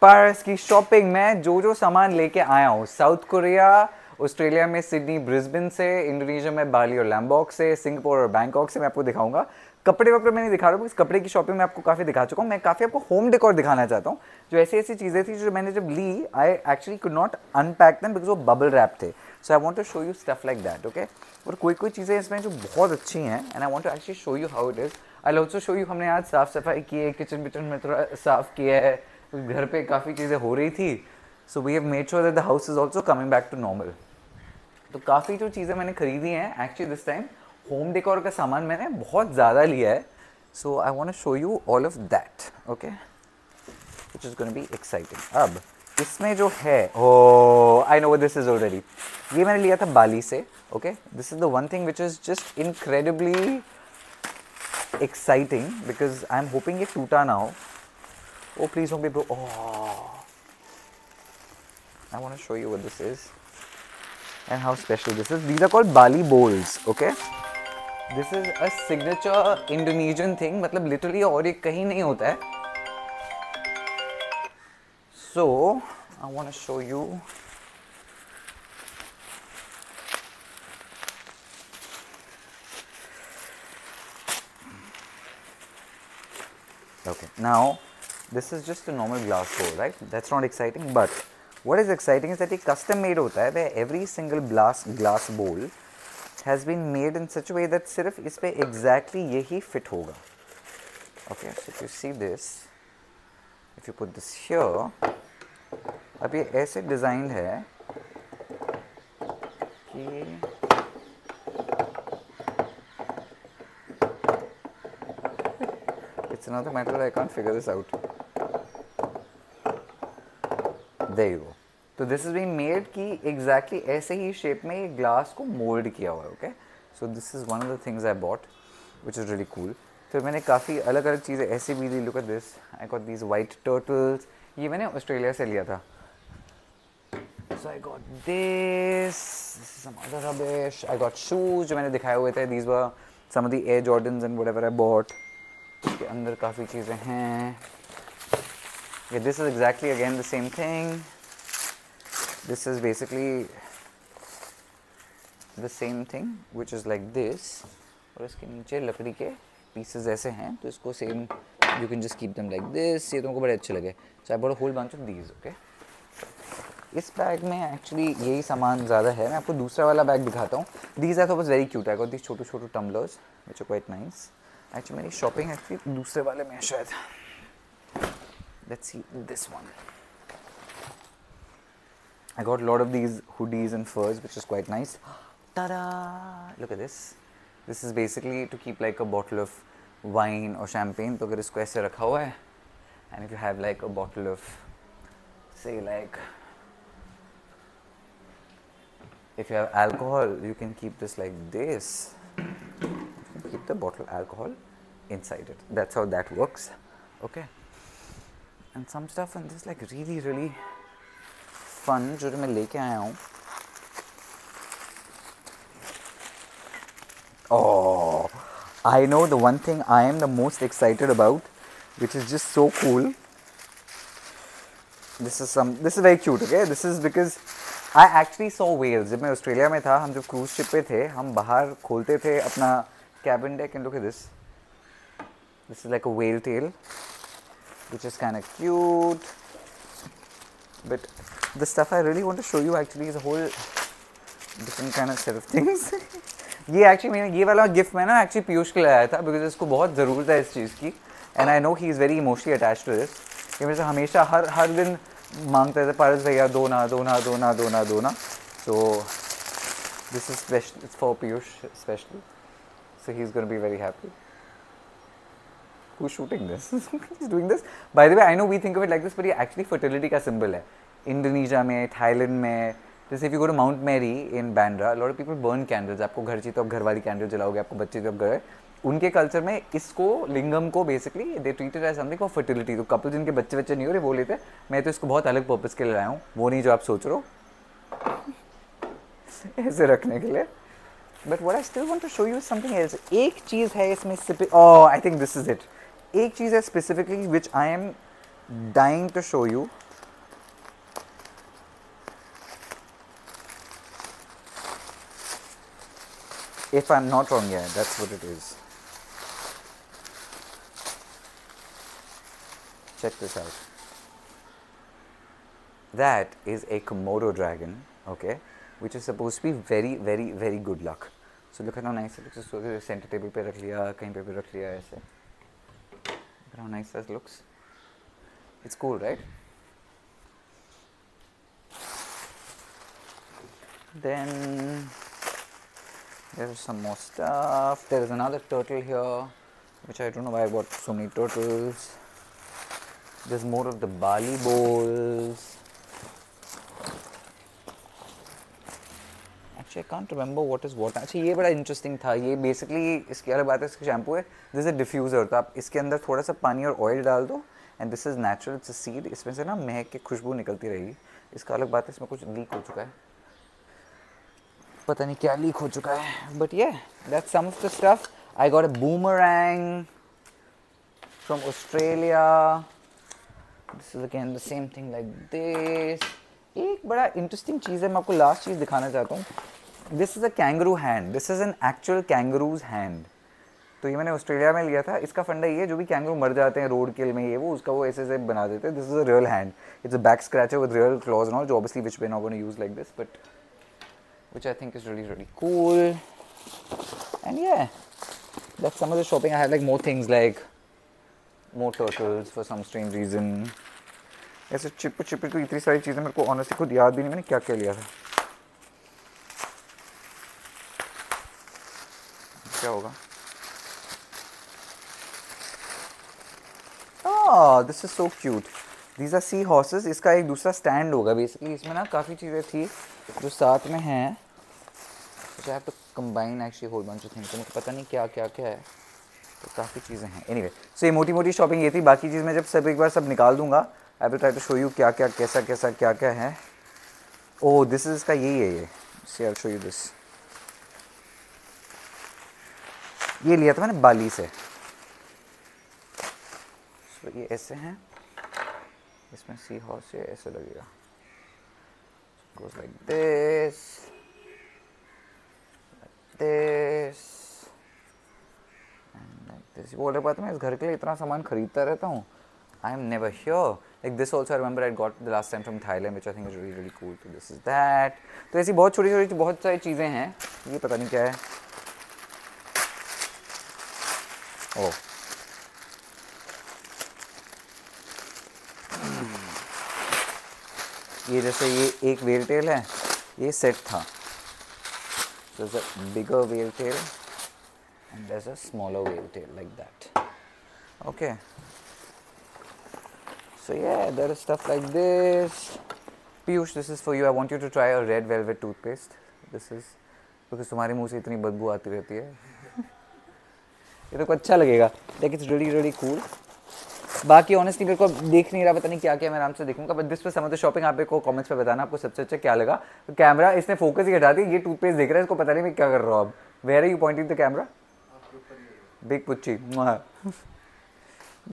Paris की shopping में जो सामान लेके आया हूँ, साउथ कोरिया, ऑस्ट्रेलिया में सिडनी ब्रिस्बेन से, इंडोनेशिया में बाली और लैम्बॉक से, सिंगापुर और बैंकॉक से मैं आपको दिखाऊंगा। कपड़े वपड़े मैं नहीं दिखा रहा हूँ, कपड़े की शॉपिंग में आपको काफ़ी दिखा चुका हूँ। मैं काफ़ी आपको होम डेकोर दिखाना चाहता हूँ, जो ऐसी ऐसी चीज़ें थी जो मैंने जब ली, I actually could not unpack them because वो बबल रैप थे। So I want to show you stuff like that, okay. और कोई चीज़ें इसमें जो बहुत अच्छी हैं and I want to actually show you how it is. I also show you, हमने आज साफ़ सफाई की है, किचन विचन में थोड़ा साफ़ किया है, घर पे काफ़ी चीज़ें हो रही थी। So we have made sure that the house is also coming back to normal. तो काफ़ी जो चीज़ें मैंने खरीदी हैं actually this time, home decor का सामान मैंने बहुत ज़्यादा लिया है। So I want to show you all of that, okay, which is gonna be exciting. अब इसमें जो है, oh I know what this is already, ये मैंने लिया था बाली से, okay. This is the one thing which is just incredibly exciting because I am hoping ये टूटा ना हो। Oh, please don't be broke. Oh, I want to show you what this is and how special this is. These are called Bali bowls, okay? This is a signature Indonesian thing. मतलब literally और ये कहीं नहीं होता है. So, I want to show you. Okay, now. This is just a normal glass bowl, right? That's not exciting, but what is exciting is that it custom made होता है, where every single glass bowl has been made in such a way that सिर्फ इस पे exactly यही fit होगा. Okay, so if you see this, if you put this here, अब ये ऐसे designed है कि it's another matter that I can't figure this out. There you go. तो दिस इज बीइंग मेड कि एग्जैक्टली ऐसे ही शेप में ये ग्लास को मोल्ड किया हुआ है, okay. So this is one of the things I bought which is really cool. फिर मैंने काफ़ी अलग अलग चीज़ें ऐसी भी ली। Look at this, I got these white turtles, ये मैंने ऑस्ट्रेलिया से लिया था। So I got this some other rubbish. I got shoes जो मैंने दिखाए हुए थे, these were some of the Air Jordans and whatever I bought. इसके अंदर काफ़ी चीज़ें हैं। Yeah, this is exactly again the same thing. This is basically the same thing which is like this. और इसके नीचे लकड़ी के pieces ऐसे हैं, तो इसको same you can just keep them like this. ये तुमको बड़े अच्छे लगे। So I bought a whole bunch of these, okay? इस बैग में actually यही सामान ज़्यादा है। मैं आपको दूसरा वाला बैग दिखाता हूँ। These I thought was very cute. I got these छोटे-छोटे tumblers which are quite nice. Actually मेरी shopping actually दूसरे वाले में है शायद। Let's see this one. I got a lot of these hoodies and furs, which is quite nice. Ta-da! Look at this. This is basically to keep like a bottle of wine or champagne. तो अगर इसको ऐसे रखा हुआ है, and if you have like a bottle of, say like, if you have alcohol, you can keep this like this. You can keep the bottle alcohol inside it. That's how that works. Okay. And some stuff and this like really fun जो मैं लेके आया हूँ। Oh, I know the one thing I am the most excited about, which is just so cool. This is very cute, okay? This is because I actually saw whales. जब मैं Australia में था, हम जब क्रूज शिप पे थे, हम बाहर खोलते थे अपना cabin deck and look at this. This is like a whale tail, which is kind of cute, but the stuff I really want to show you actually is a whole different kind of set of things. ये actually मैंने ये वाला gift मैं ना actually Piyush के लिए आया था because इसको बहुत ज़रूरत है इस चीज़ की, and I know he is very emotionally attached to this. ये मेरे से हमेशा हर दिन मांगते थे, पारस भैया दो ना, so this is special, it's for Piyush especially, so he's going to be very happy. Who's shooting this? He's doing this. By the way, I know we think of it like this, but ये actually fertility का symbol है. Indonesia में, Thailand में, जैसे if you go to Mount Mary in Bandra, a lot of people burn candles. आपको घर चाहिए तो आप घर वाली कैंडल जलाओगे, आपको बच्चे तो आप घर। उनके कल्चर में इसको लिंगम को basically they treated as something for fertility. तो कपल जिनके बच्चे नहीं हो रहे वो लेते हैं। मैं तो इसको बहुत अलग पर्पस के लिए लाया हूँ, वो नहीं जो आप सोच रहे हो ऐसे रखने के लिए। But what I still want to show you something else. एक चीज़ है इसमें, I think this is it. एक चीज़ है specifically which I am dying to show you, If I'm not wrong, yeah, that's what it is. Check this out. That is a Komodo dragon, okay, which is supposed to be very, very, very good luck. So look at how nice it looks. So center table पे रख लिया, कहीं पे भी रख लिया ऐसे. Look at how nice that looks. It's cool, right? Then there is some more stuff. There is another turtle here, which I don't know why I bought so many turtles. There's more of the Bali bowls. Actually, I can't remember what is what. अच्छा ये बड़ा interesting था. ये basically इसकी अलग बात है. इसका शैम्पू है. This is diffuser. तो आप इसके अंदर थोड़ा सा पानी और ऑयल डाल दो. And this is natural. It's a seed. इसमें से ना महक की खुशबू निकलती रहेगी. इसका अलग बात है इसमें कुछ लीक हो चुका है. पता नहीं क्या लीक हो चुका है. बट ये that's some of the stuff. I got a boomerang from Australia. This is again the same thing like this. एक बड़ा इंटरेस्टिंग चीज़ है. मैं आपको लास्ट चीज़ दिखाना चाहता हूँ. This is a kangaroo hand. This is an actual kangaroos hand. तो ये मैंने ऑस्ट्रेलिया में लिया था. इसका फंडा ये है, जो भी कैंगरू मर जाते हैं रोड किल में, ये वो उसका वो ऐसे बना देते हैं. This is a real hand. It's a back scratcher with real claws and all, जो obviously which we not gonna use like this, but which I think is really, really cool. And yeah, that's some of the shopping. I had like more things like more turtles for some strange reason. ऐसे chip तो इतनी सारी चीज़ें मेरे को honestly खुद याद भी नहीं मैंने क्या क्या लिया था. क्या होगा? Oh, this is so cute. These are sea horses. इसका एक दूसरा स्टैंड होगा बेसिकली. इसमें ना काफ़ी चीज़ें थी जो साथ में हैं. I have to combine actually whole bunch of things. तो मुझे पता नहीं क्या क्या क्या है. तो काफ़ी चीज़ें हैं. एनीवे, सो ये मोटी मोटी शॉपिंग ये थी. बाकी चीज़ मैं जब सब एक बार सब निकाल दूंगा, I will try to show you क्या क्या कैसा कैसा क्या क्या है. ओह, दिस इज इसका यही है. ये सी आई शो यू दिस. ये लिया था मैंने बाली से. so, ये ऐसे हैं. इसमें सी हॉर्स ये ऐसे लगेगा. goes like this, and like this. वो अलग बात है, मैं इस घर के लिए इतना सामान खरीदता रहता हूँ. I am never here. Like this also I remember I got the last time from Thailand, which I think is really really cool. So this is that. तो ऐसी बहुत छोटी छोटी बहुत सारी चीज़ें हैं. ये पता नहीं क्या है. ओह, ये जैसे ये एक वेल टेल है. ये सेट था. So there's a bigger whale tail and there's a smaller whale tail like that. Okay. So yeah, there is stuff like this. Piyush, this is for you. I want you to try a red velvet toothpaste. This is because तुम्हारे मुंह से इतनी बदबू आती रहती है. ये तो अच्छा लगेगा. Like it's really really cool. बाकी ऑनेस्टली मेरे को देख नहीं रहा, पता नहीं क्या क्या मैं आराम से देखूंगा. बट दिस पे समझ शॉपिंग आप को कमेंट्स पे बताना आपको सबसे अच्छा क्या लगा. तो कैमरा इसने फोकस ही हटा दिया. ये टूथपेस्ट देख रहा है, इसको पता नहीं मैं क्या कर रहा हूँ अब. Where are you pointing the camera? Big पुच्ची.